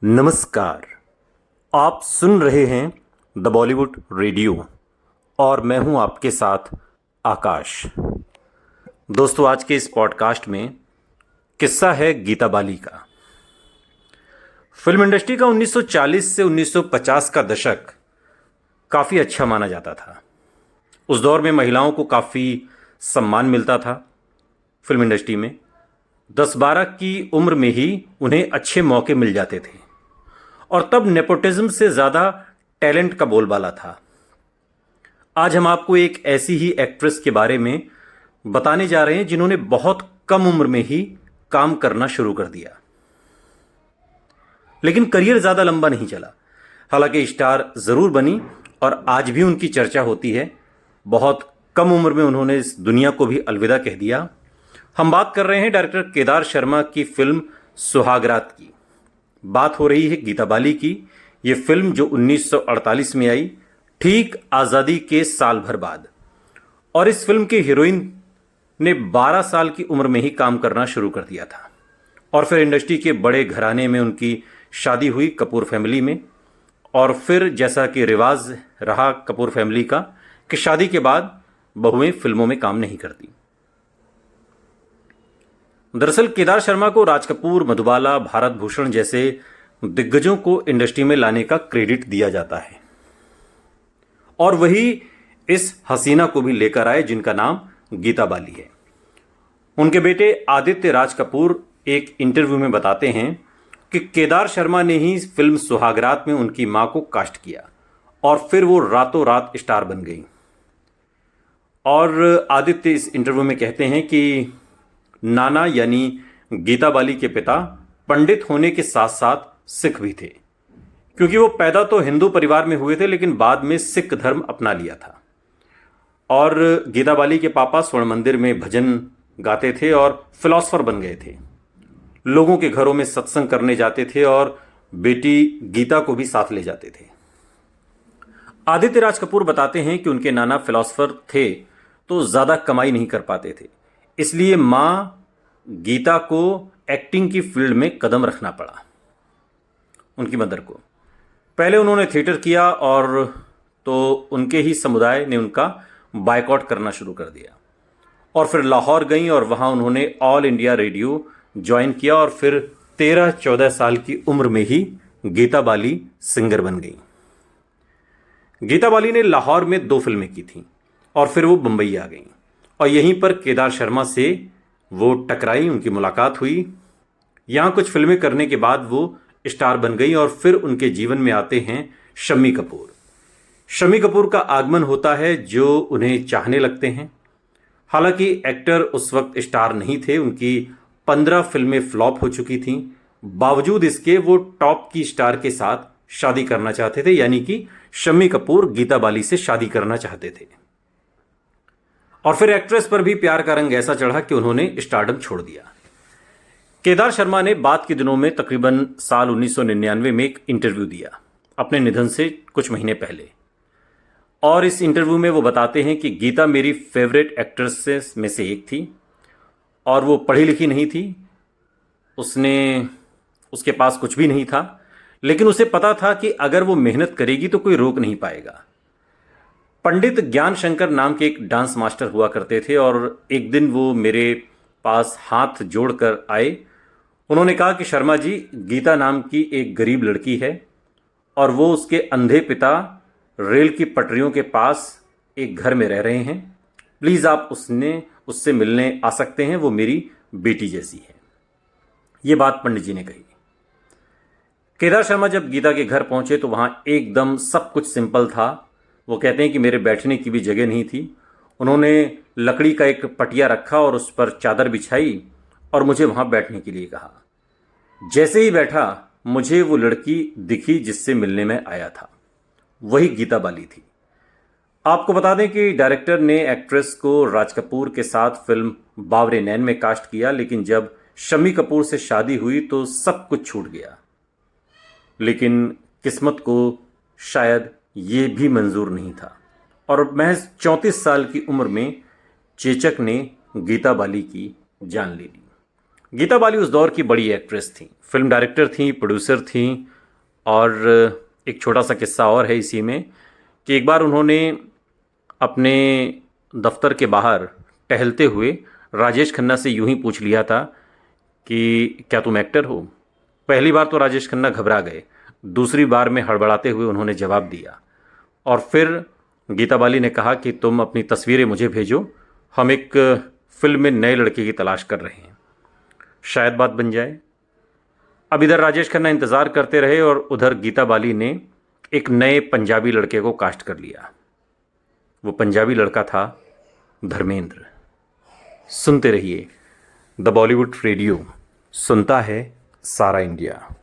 नमस्कार। आप सुन रहे हैं द बॉलीवुड रेडियो और मैं हूं आपके साथ आकाश। दोस्तों, आज के इस पॉडकास्ट में किस्सा है गीता बाली का। फिल्म इंडस्ट्री का 1940 से 1950 का दशक काफ़ी अच्छा माना जाता था। उस दौर में महिलाओं को काफ़ी सम्मान मिलता था। फिल्म इंडस्ट्री में 10-12 की उम्र में ही उन्हें अच्छे मौके मिल जाते थे और तब नेपोटिज्म से ज़्यादा टैलेंट का बोलबाला था। आज हम आपको एक ऐसी ही एक्ट्रेस के बारे में बताने जा रहे हैं जिन्होंने बहुत कम उम्र में ही काम करना शुरू कर दिया, लेकिन करियर ज़्यादा लंबा नहीं चला। हालांकि स्टार ज़रूर बनी और आज भी उनकी चर्चा होती है। बहुत कम उम्र में उन्होंने इस दुनिया को भी अलविदा कह दिया। हम बात कर रहे हैं डायरेक्टर केदार शर्मा की फिल्म सुहागरात की। बात हो रही है गीता बाली की। ये फिल्म जो 1948 में आई, ठीक आज़ादी के साल भर बाद। और इस फिल्म के हीरोइन ने 12 साल की उम्र में ही काम करना शुरू कर दिया था और फिर इंडस्ट्री के बड़े घराने में उनकी शादी हुई, कपूर फैमिली में। और फिर जैसा कि रिवाज रहा कपूर फैमिली का कि शादी के बाद बहुएं फिल्मों में काम नहीं करती। दरअसल केदार शर्मा को राज कपूर, मधुबाला, भारत भूषण जैसे दिग्गजों को इंडस्ट्री में लाने का क्रेडिट दिया जाता है और वही इस हसीना को भी लेकर आए जिनका नाम गीता बाली है। उनके बेटे आदित्य राज कपूर एक इंटरव्यू में बताते हैं कि केदार शर्मा ने ही फिल्म सुहागरात में उनकी मां को कास्ट किया और फिर वो रातों रात स्टार बन गई। और आदित्य इस इंटरव्यू में कहते हैं कि नाना यानी गीता बाली के पिता पंडित होने के साथ साथ सिख भी थे, क्योंकि वो पैदा तो हिंदू परिवार में हुए थे लेकिन बाद में सिख धर्म अपना लिया था। और गीता बाली के पापा स्वर्ण मंदिर में भजन गाते थे और फिलोसफर बन गए थे। लोगों के घरों में सत्संग करने जाते थे और बेटी गीता को भी साथ ले जाते थे। आदित्य राज कपूर बताते हैं कि उनके नाना फिलोसफर थे तो ज़्यादा कमाई नहीं कर पाते थे, इसलिए माँ गीता को एक्टिंग की फील्ड में कदम रखना पड़ा। उनकी मदर को पहले उन्होंने थिएटर किया और तो उनके ही समुदाय ने उनका बायकॉट करना शुरू कर दिया और फिर लाहौर गई और वहाँ उन्होंने ऑल इंडिया रेडियो ज्वाइन किया और फिर 13-14 साल की उम्र में ही गीता बाली सिंगर बन गई। गीता बाली ने लाहौर में 2 फिल्में की थीं और फिर वो मुंबई आ गई और यहीं पर केदार शर्मा से वो टकराई, उनकी मुलाकात हुई। यहाँ कुछ फिल्में करने के बाद वो स्टार बन गई और फिर उनके जीवन में आते हैं शम्मी कपूर। शम्मी कपूर का आगमन होता है जो उन्हें चाहने लगते हैं। हालांकि एक्टर उस वक्त स्टार नहीं थे, उनकी 15 फिल्में फ्लॉप हो चुकी थीं। बावजूद इसके वो टॉप की स्टार के साथ शादी करना चाहते थे, यानी कि शम्मी कपूर गीता बाली से शादी करना चाहते थे। और फिर एक्ट्रेस पर भी प्यार का रंग ऐसा चढ़ा कि उन्होंने स्टारडम छोड़ दिया। केदार शर्मा ने बाद के दिनों में तकरीबन साल 1999 में एक इंटरव्यू दिया अपने निधन से कुछ महीने पहले। और इस इंटरव्यू में वो बताते हैं कि गीता मेरी फेवरेट एक्ट्रेसेस में से एक थी और वो पढ़ी लिखी नहीं थी, उसके पास कुछ भी नहीं था, लेकिन उसे पता था कि अगर वो मेहनत करेगी तो कोई रोक नहीं पाएगा। पंडित ज्ञान शंकर नाम के एक डांस मास्टर हुआ करते थे और एक दिन वो मेरे पास हाथ जोड़कर आए। उन्होंने कहा कि शर्मा जी, गीता नाम की एक गरीब लड़की है और वो उसके अंधे पिता रेल की पटरियों के पास एक घर में रह रहे हैं। प्लीज़ आप उससे मिलने आ सकते हैं, वो मेरी बेटी जैसी है। ये बात पंडित जी ने कही। केदार शर्मा जब गीता के घर पहुंचे तो वहाँ एकदम सब कुछ सिंपल था। वो कहते हैं कि मेरे बैठने की भी जगह नहीं थी। उन्होंने लकड़ी का एक पटिया रखा और उस पर चादर बिछाई और मुझे वहाँ बैठने के लिए कहा। जैसे ही बैठा मुझे वो लड़की दिखी जिससे मिलने में आया था, वही गीता बाली थी। आपको बता दें कि डायरेक्टर ने एक्ट्रेस को राज कपूर के साथ फिल्म बावरे नैन में कास्ट किया, लेकिन जब शम्मी कपूर से शादी हुई तो सब कुछ छूट गया। लेकिन किस्मत को शायद ये भी मंजूर नहीं था और महज 34 साल की उम्र में चेचक ने गीता बाली की जान ले ली। गीता बाली उस दौर की बड़ी एक्ट्रेस थी, फिल्म डायरेक्टर थी, प्रोड्यूसर थी। और एक छोटा सा किस्सा और है इसी में कि एक बार उन्होंने अपने दफ्तर के बाहर टहलते हुए राजेश खन्ना से यूं ही पूछ लिया था कि क्या तुम एक्टर हो। पहली बार तो राजेश खन्ना घबरा गए, दूसरी बार में हड़बड़ाते हुए उन्होंने जवाब दिया। और फिर गीता बाली ने कहा कि तुम अपनी तस्वीरें मुझे भेजो, हम एक फिल्म में नए लड़के की तलाश कर रहे हैं, शायद बात बन जाए। अब इधर राजेश खन्ना इंतज़ार करते रहे और उधर गीता बाली ने एक नए पंजाबी लड़के को कास्ट कर लिया। वो पंजाबी लड़का था धर्मेंद्र। सुनते रहिए द बॉलीवुड रेडियो, सुनता है सारा इंडिया।